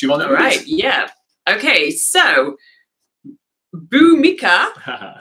you want to read? All right, yeah. Okay, so Boomika,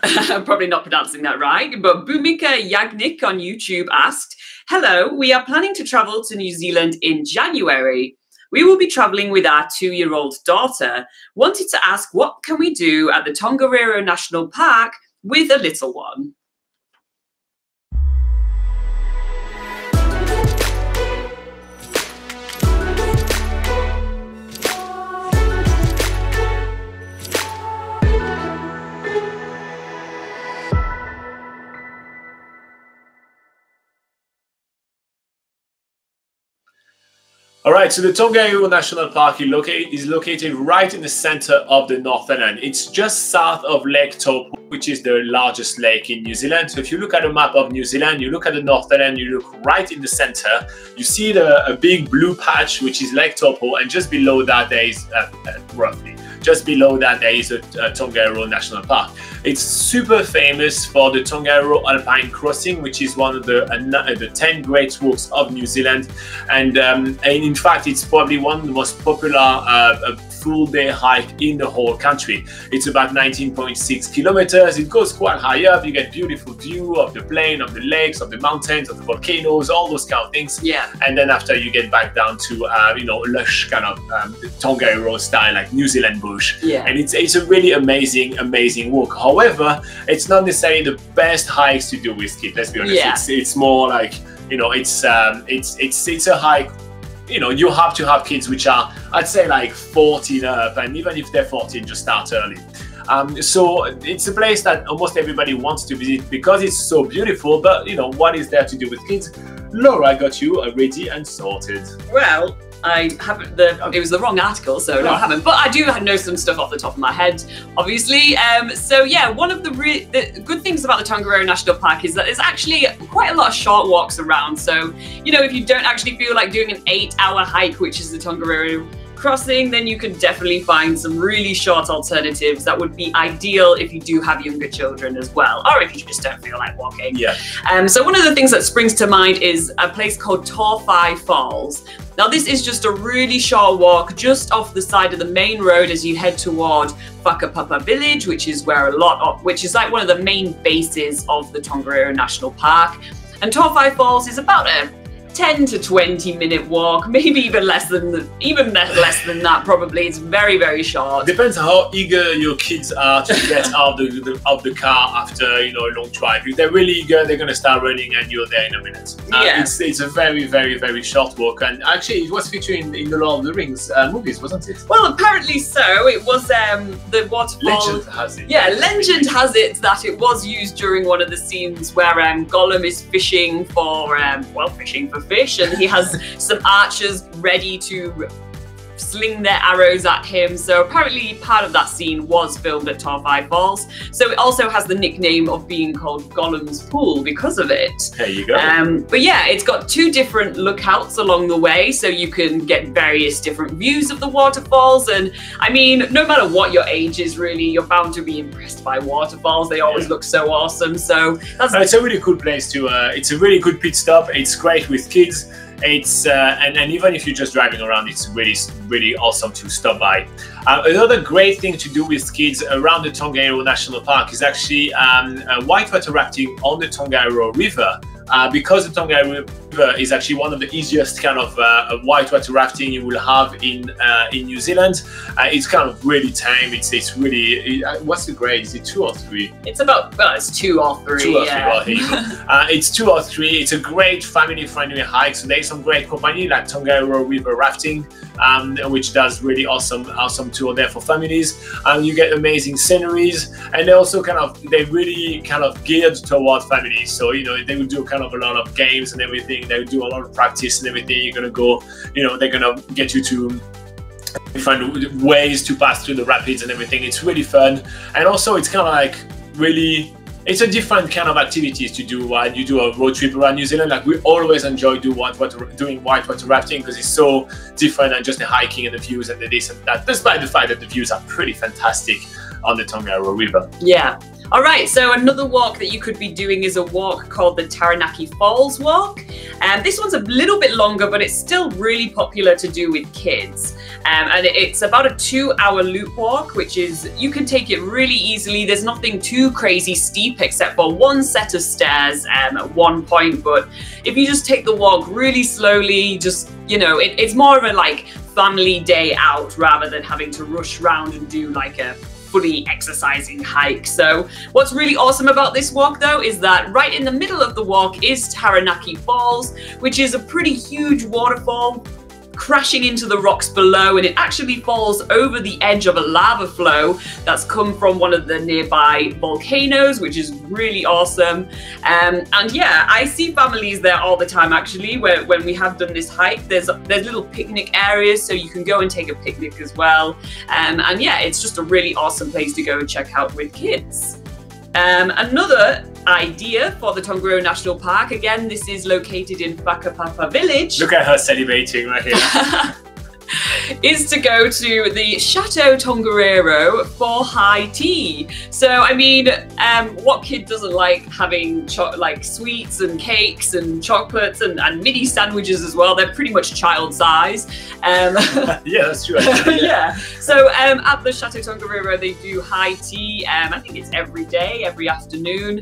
I'm probably not pronouncing that right, but Boomika Yagnik on YouTube asked, hello, we are planning to travel to New Zealand in January. We will be traveling with our 2-year-old daughter. Wanted to ask, what can we do at the Tongariro National Park with a little one? All right, so the Tongariro National Park is located right in the center of the Northern Island. It's just south of Lake Taupo, which is the largest lake in New Zealand. So if you look at a map of New Zealand, you look at the Northern Island, you look right in the center, you see a big blue patch, which is Lake Taupo, and just below that there is, roughly, just below that there is a Tongariro National Park. It's super famous for the Tongariro Alpine crossing, which is one of the 10 great walks of New Zealand. And in fact, it's probably one of the most popular full-day hike in the whole country. It's about 19.6 kilometers. It goes quite high up. You get beautiful view of the plain, of the lakes, of the mountains, of the volcanoes, all those kind of things. Yeah. And then after you get back down to you know, lush kind of Tongariro style, like New Zealand bush. Yeah. And it's a really amazing walk. However, it's not necessarily the best hikes to do with kids. Let's be honest. Yeah. It's more like, you know, it's a hike. You know, you have to have kids which are, I'd say, like 14 up, and even if they're 14, just start early. So it's a place that almost everybody wants to visit because it's so beautiful. But you know, what is there to do with kids? Laura got you ready and sorted. Well, I haven't. It was the wrong article, so no, I haven't. But I do know some stuff off the top of my head, obviously. So yeah, one of the good things about the Tongariro National Park is that there's actually quite a lot of short walks around. So you know, if you don't actually feel like doing an 8-hour hike, which is the Tongariro crossing, then you can definitely find some really short alternatives that would be ideal if you do have younger children as well, or if you just don't feel like walking. Yeah. So one of the things that springs to mind is a place called Taranaki Falls. Now this is just a really short walk just off the side of the main road as you head toward Whakapapa village, which is where which is like one of the main bases of the Tongariro National Park. And Taranaki Falls is about a 10 to 20 minute walk, maybe even less than that probably. It's very short. Depends on how eager your kids are to get out of the car after, you know, a long drive. If they're really eager, they're going to start running and you're there in a minute. Yeah. It's a very short walk, and actually it was featured in the Lord of the Rings movies, wasn't it? Well, apparently so. It was the waterfall. Legend has it. Yeah, legend has it that it was used during one of the scenes where Gollum is fishing for fish, and he has some archers ready to sling their arrows at him. So apparently part of that scene was filmed at Taranaki Falls. So it also has the nickname of being called Gollum's Pool because of it. There you go. But yeah, it's got 2 different lookouts along the way, so you can get various different views of the waterfalls. And I mean, no matter what your age is, really, you're bound to be impressed by waterfalls. They always look so awesome. So it's a really cool place to. It's a really good pit stop. It's great with kids. It's and even if you're just driving around, it's really awesome to stop by. Another great thing to do with kids around the Tongariro National Park is actually whitewater rafting on the Tongariro River. Because the Tongariro River is actually one of the easiest kind of whitewater rafting you will have in New Zealand. It's kind of really tame. It's really, what's the grade? Is it 2 or 3? It's about, well, it's 2 or 3. 2 or 3, yeah. well, here you go. It's 2 or 3. It's a great family-friendly hike. So there's some great company like Tongariro River Rafting, which does really awesome tour there for families. You get amazing sceneries, and they're really kind of geared toward families. So you know, they will do kind of a lot of games and everything. They will do a lot of practice and everything. You're gonna go, you know, they're gonna get you to find ways to pass through the rapids and everything. It's really fun, and also it's kind of like really. It's a different kind of activities to do while you do a road trip around New Zealand. Like we always enjoy doing whitewater rafting because it's so different than just the hiking and the views and the this and that, despite the fact that the views are pretty fantastic on the Tongariro River. Yeah. All right, so another walk that you could be doing is a walk called the Taranaki Falls walk. This one's a little bit longer, but it's still really popular to do with kids. And it's about a 2-hour loop walk, which is, you can take it really easily. There's nothing too crazy steep except for one set of stairs at one point. But if you just take the walk really slowly, just, you know, it's more of a like family day out rather than having to rush around and do like a fully exercising hike. So what's really awesome about this walk though is that right in the middle of the walk is Taranaki Falls, which is a pretty huge waterfall crashing into the rocks below, and it actually falls over the edge of a lava flow that's come from one of the nearby volcanoes, which is really awesome. And yeah, I see families there all the time actually, when we have done this hike. There's little picnic areas, so you can go and take a picnic as well. And yeah, it's just a really awesome place to go and check out with kids. Another idea for the Tongariro National Park, again, this is located in Whakapapa village. Look at her celebrating right here. Is to go to the Chateau Tongariro for high tea. So I mean, what kid doesn't like having like sweets and cakes and chocolates and mini sandwiches as well? They're pretty much child size. Yeah, that's true. Yeah. So at the Chateau Tongariro, they do high tea. I think it's every day, every afternoon,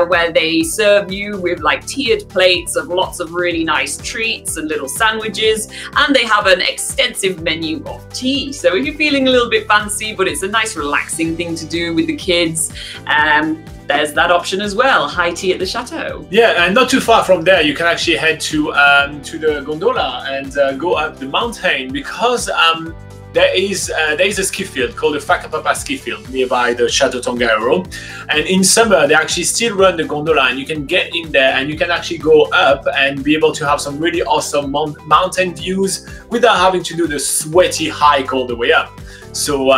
where they serve you with like tiered plates of lots of really nice treats and little sandwiches, and they have an extensive menu of tea. So if you're feeling a little bit fancy, but it's a nice relaxing thing to do with the kids, there's that option as well, high tea at the Chateau. Yeah, and not too far from there, you can actually head to the gondola and go up the mountain, because there is a ski field called the Whakapapa ski field nearby the Chateau Tongariro, and in summer they actually still run the gondola, and you can get in there and you can actually go up and be able to have some really awesome mountain views without having to do the sweaty hike all the way up. So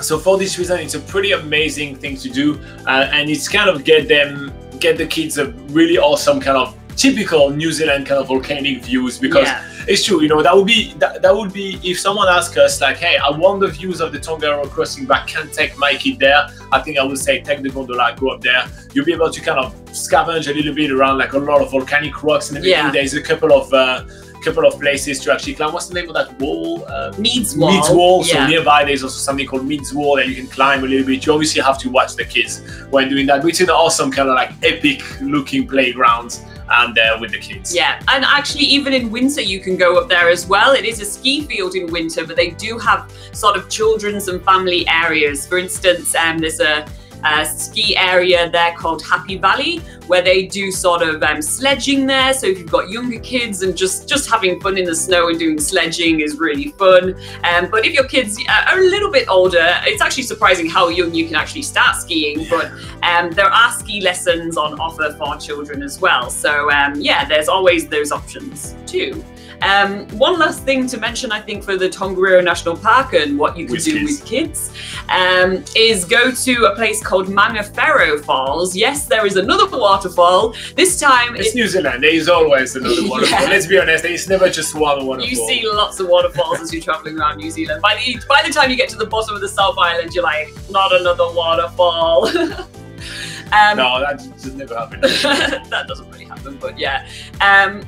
so for this reason, it's a pretty amazing thing to do, and it's kind of get the kids a really awesome kind of typical New Zealand kind of volcanic views, because it's true, you know, that would be if someone asks us like, hey, I want the views of the Tongariro crossing but can't take my kid there, I think I would say take the gondola, go up there. You'll be able to kind of scavenge a little bit around like a lot of volcanic rocks and everything. Yeah. There's a couple of places to actually climb. What's the name of that wall? Meads Wall. Meads Wall. Yeah. So nearby there's also something called Meads Wall that you can climb a little bit. You obviously have to watch the kids when doing that, but it's an awesome kind of like epic looking playground and with the kids. Yeah, and actually even in winter you can go up there as well. It is a ski field in winter, but they do have sort of children's and family areas. For instance, there's a ski area there called Happy Valley, where they do sort of sledging there. So if you've got younger kids and just having fun in the snow and doing sledging is really fun. But if your kids are a little bit older, it's actually surprising how young you can actually start skiing. But there are ski lessons on offer for children as well. So yeah, there's always those options too. One last thing to mention, I think, for the Tongariro National Park and what you can do with kids is go to a place called Mangawhero Falls. Yes, there is another waterfall. This time it's New Zealand. There is always another waterfall. Let's be honest, there is never just one waterfall. You see lots of waterfalls as you're traveling around New Zealand. By the time you get to the bottom of the South Island, you're like, not another waterfall. No, that just never happened. That doesn't really happen, but yeah.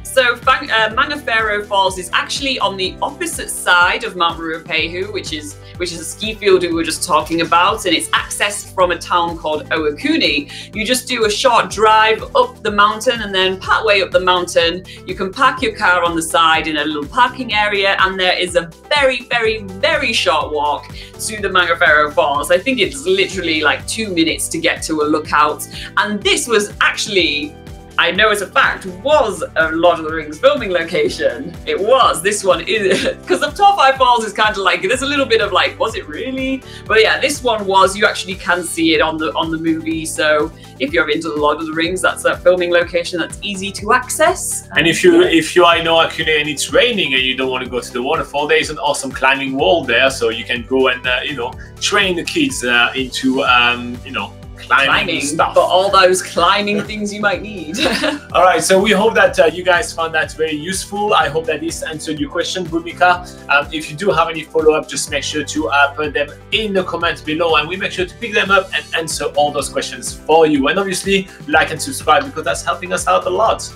So Mangawhero Falls is actually on the opposite side of Mount Ruapehu, which is a ski field we were just talking about, and it's accessed from a town called Owakuni. You just do a short drive up the mountain, and then partway up the mountain, you can park your car on the side in a little parking area, and there is a very, very, very short walk to the Mangawhero Falls. I think it's literally like 2 minutes to get to a lookout. And this was actually, I know as a fact, was a Lord of the Rings filming location. It was. This one is, because the Torfai Falls is kind of like, there's a little bit of like, was it really? But yeah, this one was. You actually can see it on the movie. So if you're into the Lord of the Rings, that's a filming location that's easy to access. And if you are in Owakuni and it's raining and you don't want to go to the waterfall, there is an awesome climbing wall there, so you can go and you know, train the kids into you know, climbing stuff. For all those climbing things you might need. All right, so we hope that you guys found that very useful. I hope that this answered your question, Bhumika. If you do have any follow-up, just make sure to put them in the comments below, and we make sure to pick them up and answer all those questions for you. And obviously, like and subscribe, because that's helping us out a lot.